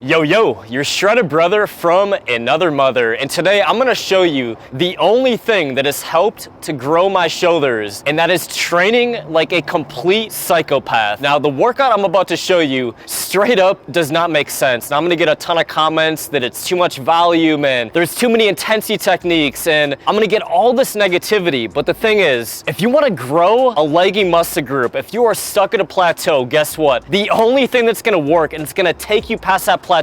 Yo, your shredded brother from another mother, and today I'm gonna show you the only thing that has helped to grow my shoulders, and that is training like a complete psychopath. Now, the workout I'm about to show you straight up does not make sense. Now, I'm gonna get a ton of comments that it's too much volume and there's too many intensity techniques, and I'm gonna get all this negativity. But the thing is, if you wanna grow a leggy muscle group, if you are stuck at a plateau, guess what? The only thing that's gonna work and it's gonna take you past that plateau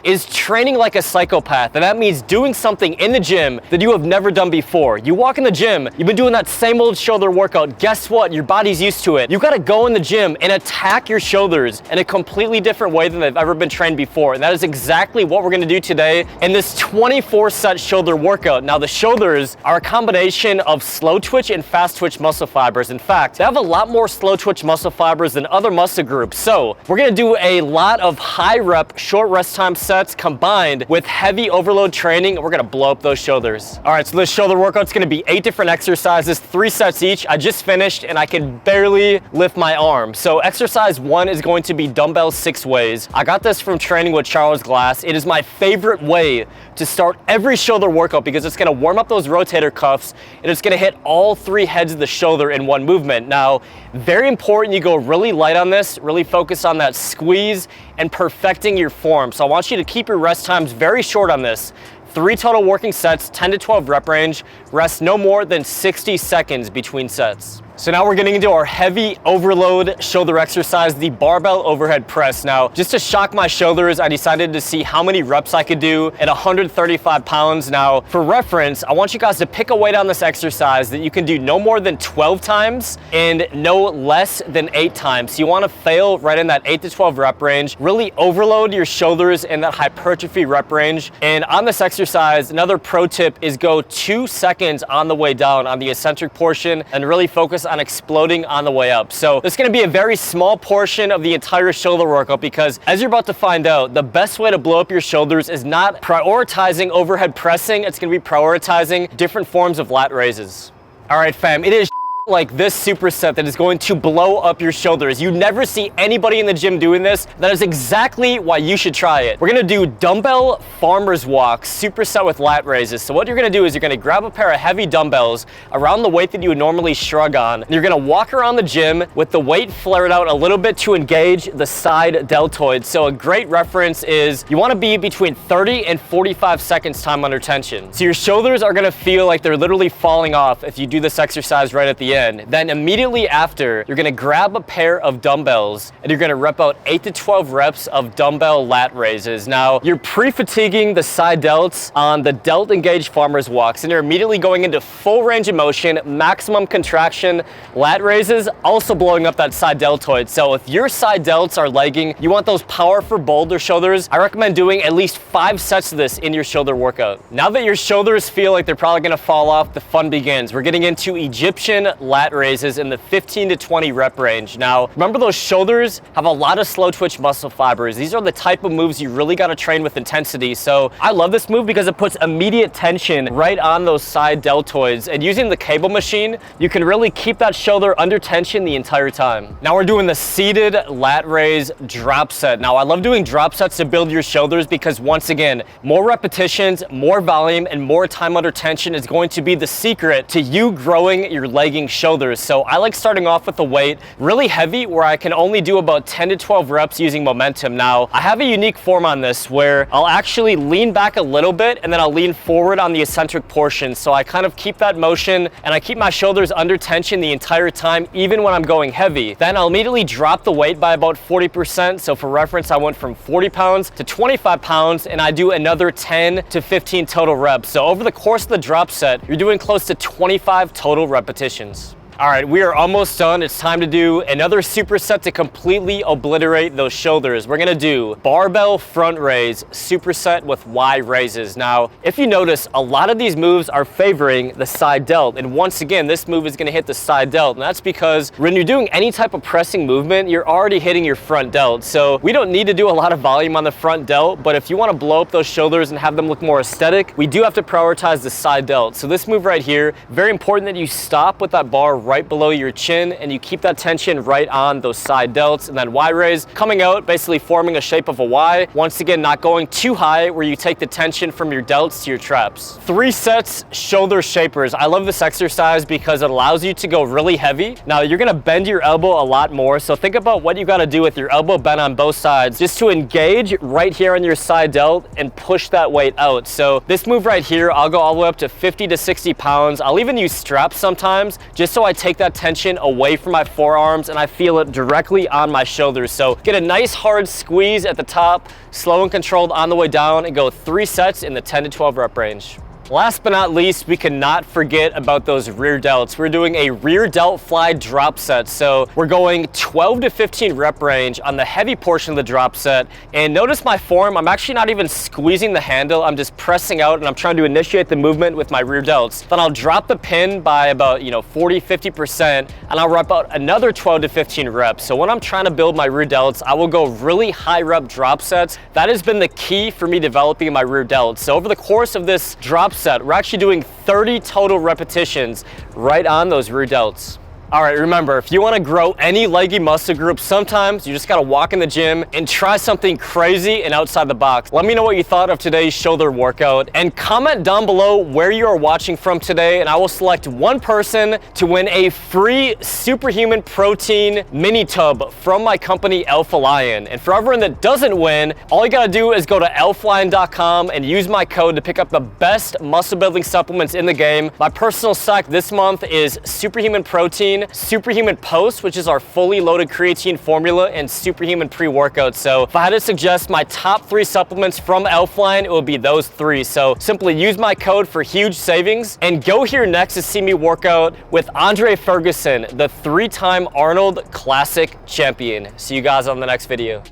is training like a psychopath. And that means doing something in the gym that you have never done before. You walk in the gym, you've been doing that same old shoulder workout. Guess what? Your body's used to it. You gotta go in the gym and attack your shoulders in a completely different way than they've ever been trained before. And that is exactly what we're gonna do today in this 24 set shoulder workout. Now, the shoulders are a combination of slow twitch and fast twitch muscle fibers. In fact, they have a lot more slow twitch muscle fibers than other muscle groups. So we're gonna do a lot of high rep, short rest time sets combined with heavy overload training, and we're gonna blow up those shoulders. All right, so this shoulder workout's gonna be 8 different exercises, 3 sets each. I just finished and I can barely lift my arm. So exercise 1 is going to be dumbbells 6 ways. I got this from training with Charles Glass. It is my favorite way to start every shoulder workout because it's gonna warm up those rotator cuffs and it's gonna hit all 3 heads of the shoulder in one movement. Now, very important, you go really light on this, really focus on that squeeze and perfecting your form. So I want you to keep your rest times very short on this. 3 total working sets, 10 to 12 rep range, rest no more than 60 seconds between sets. So now we're getting into our heavy overload shoulder exercise, the barbell overhead press. Now, just to shock my shoulders, I decided to see how many reps I could do at 135 pounds. Now, for reference, I want you guys to pick a weight on this exercise that you can do no more than 12 times and no less than 8 times. So you want to fail right in that 8 to 12 rep range, really overload your shoulders in that hypertrophy rep range. And on this exercise, another pro tip is go 2 seconds on the way down on the eccentric portion and really focus on exploding on the way up. So it's gonna be a very small portion of the entire shoulder workout because as you're about to find out, the best way to blow up your shoulders is not prioritizing overhead pressing, it's gonna be prioritizing different forms of lat raises. All right, fam, it is like this superset that is going to blow up your shoulders. You never see anybody in the gym doing this. That is exactly why you should try it. We're gonna do dumbbell farmer's walk superset with lat raises. So what you're gonna do is you're gonna grab a pair of heavy dumbbells around the weight that you would normally shrug on. And you're gonna walk around the gym with the weight flared out a little bit to engage the side deltoids. So a great reference is you wanna be between 30 and 45 seconds time under tension. So your shoulders are gonna feel like they're literally falling off if you do this exercise right at the end. Then immediately after, you're gonna grab a pair of dumbbells and you're gonna rep out 8 to 12 reps of dumbbell lat raises. Now, you're pre-fatiguing the side delts on the delt engaged farmer's walks and you're immediately going into full range of motion, maximum contraction lat raises, also blowing up that side deltoid. So if your side delts are lagging, you want those powerful boulder shoulders, I recommend doing at least 5 sets of this in your shoulder workout. Now that your shoulders feel like they're probably gonna fall off, the fun begins. We're getting into Egyptian lat raises in the 15 to 20 rep range. Now, remember those shoulders have a lot of slow twitch muscle fibers. These are the type of moves you really got to train with intensity. So I love this move because it puts immediate tension right on those side deltoids. And using the cable machine, you can really keep that shoulder under tension the entire time. Now we're doing the seated lat raise drop set. Now I love doing drop sets to build your shoulders because once again, more repetitions, more volume, and more time under tension is going to be the secret to you growing your legging shoulders. So I like starting off with the weight really heavy where I can only do about 10 to 12 reps using momentum. Now, I have a unique form on this where I'll actually lean back a little bit and then I'll lean forward on the eccentric portion. So I kind of keep that motion and I keep my shoulders under tension the entire time, even when I'm going heavy. Then I'll immediately drop the weight by about 40%. So for reference, I went from 40 pounds to 25 pounds and I do another 10 to 15 total reps. So over the course of the drop set, you're doing close to 25 total repetitions. All right, we are almost done. It's time to do another superset to completely obliterate those shoulders. We're gonna do barbell front raise superset with Y raises. Now, if you notice, a lot of these moves are favoring the side delt. And once again, this move is gonna hit the side delt. And that's because when you're doing any type of pressing movement, you're already hitting your front delt. So we don't need to do a lot of volume on the front delt, but if you wanna blow up those shoulders and have them look more aesthetic, we do have to prioritize the side delt. So this move right here, very important that you stop with that bar right below your chin, and you keep that tension right on those side delts, and then Y raise coming out, basically forming a shape of a Y. Once again, not going too high where you take the tension from your delts to your traps. 3 sets shoulder shapers. I love this exercise because it allows you to go really heavy. Now you're gonna bend your elbow a lot more, so think about what you gotta do with your elbow bent on both sides just to engage right here on your side delt and push that weight out. So this move right here, I'll go all the way up to 50 to 60 pounds. I'll even use straps sometimes just so I take that tension away from my forearms and I feel it directly on my shoulders. So get a nice hard squeeze at the top, slow and controlled on the way down, and go 3 sets in the 10 to 12 rep range. Last but not least, we cannot forget about those rear delts. We're doing a rear delt fly drop set. So we're going 12 to 15 rep range on the heavy portion of the drop set. And notice my form, I'm actually not even squeezing the handle. I'm just pressing out and I'm trying to initiate the movement with my rear delts. Then I'll drop the pin by about 40, 50%, and I'll rep out another 12 to 15 reps. So when I'm trying to build my rear delts, I will go really high rep drop sets. That has been the key for me developing my rear delts. So over the course of this drop set, we're actually doing 30 total repetitions right on those rear delts. All right, remember, if you want to grow any leggy muscle group, sometimes you just got to walk in the gym and try something crazy and outside the box. Let me know what you thought of today's shoulder workout and comment down below where you are watching from today, and I will select one person to win a free superhuman protein mini tub from my company Alpha Lion. And for everyone that doesn't win, all you got to do is go to alphalion.com and use my code to pick up the best muscle building supplements in the game. My personal stock this month is superhuman protein, superhuman post, which is our fully loaded creatine formula, and superhuman pre-workout. So if I had to suggest my top 3 supplements from Alpha Lion, it would be those 3. So simply use my code for huge savings and go here next to see me work out with Andre Ferguson, the 3-time Arnold Classic champion. See you guys on the next video.